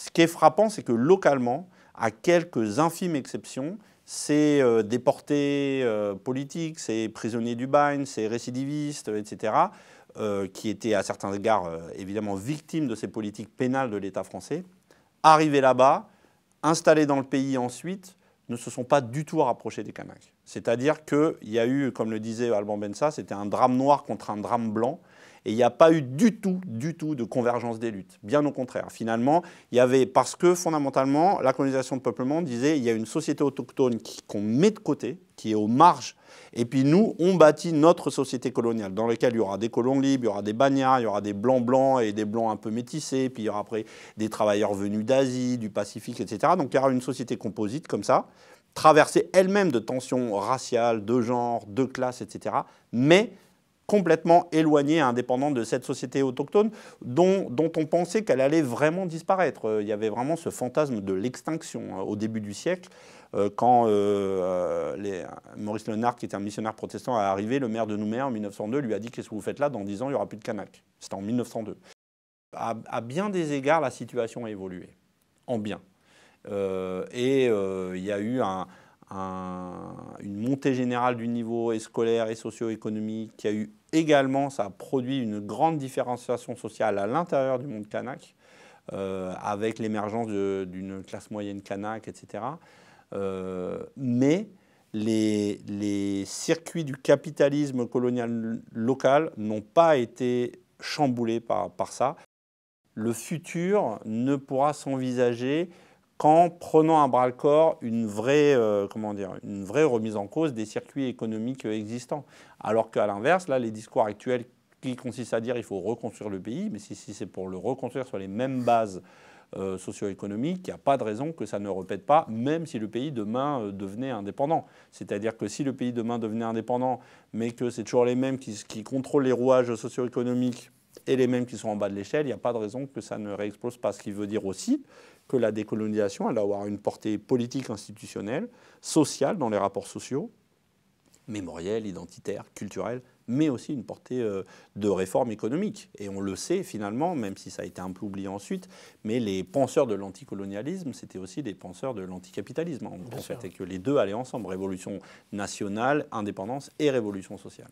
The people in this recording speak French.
Ce qui est frappant, c'est que localement, à quelques infimes exceptions, ces déportés politiques, ces prisonniers du bagne, ces récidivistes, etc., qui étaient à certains égards évidemment victimes de ces politiques pénales de l'État français, arrivés là-bas, installés dans le pays ensuite, ne se sont pas du tout rapprochés des Kanaks. C'est-à-dire qu'il y a eu, comme le disait Alban Bensa, c'était un drame noir contre un drame blanc. Et il n'y a pas eu du tout de convergence des luttes. Bien au contraire. Finalement, il y avait, parce que fondamentalement, la colonisation de peuplement disait il y a une société autochtone qu'on met de côté, qui est aux marges. Et puis nous, on bâtit notre société coloniale, dans laquelle il y aura des colons libres, il y aura des bagnards, il y aura des blancs blancs et des blancs un peu métissés, puis il y aura après des travailleurs venus d'Asie, du Pacifique, etc. Donc il y aura une société composite comme ça, traversée elle-même de tensions raciales, de genre, de classe, etc. Mais complètement éloignée et indépendante de cette société autochtone dont on pensait qu'elle allait vraiment disparaître. Il y avait vraiment ce fantasme de l'extinction au début du siècle. Quand Maurice Lenard, qui était un missionnaire protestant, est arrivé, le maire de Nouméa en 1902 lui a dit « Qu'est-ce que vous faites là ? Dans 10 ans, il n'y aura plus de Kanaks. » C'était en 1902. À bien des égards, la situation a évolué, en bien. Il y a eu une montée générale du niveau scolaire et socio-économique qui a eu également, ça a produit une grande différenciation sociale à l'intérieur du monde kanak, avec l'émergence d'une classe moyenne kanak, etc. Mais les circuits du capitalisme colonial local n'ont pas été chamboulés par ça. Le futur ne pourra s'envisager qu'en prenant à bras-le-corps une vraie remise en cause des circuits économiques existants. Alors qu'à l'inverse, là, les discours actuels qui consistent à dire qu'il faut reconstruire le pays, mais si c'est pour le reconstruire sur les mêmes bases socio-économiques, il n'y a pas de raison que ça ne répète pas, même si le pays demain devenait indépendant. C'est-à-dire que si le pays demain devenait indépendant, mais que c'est toujours les mêmes qui contrôlent les rouages socio-économiques et les mêmes qui sont en bas de l'échelle, il n'y a pas de raison que ça ne réexplose pas. Ce qui veut dire aussi que la décolonisation, elle va avoir une portée politique, institutionnelle, sociale dans les rapports sociaux, mémorielle, identitaire, culturelle, mais aussi une portée de réforme économique. Et on le sait finalement, même si ça a été un peu oublié ensuite, mais les penseurs de l'anticolonialisme, c'était aussi des penseurs de l'anticapitalisme, en fait, et que les deux allaient ensemble, révolution nationale, indépendance et révolution sociale.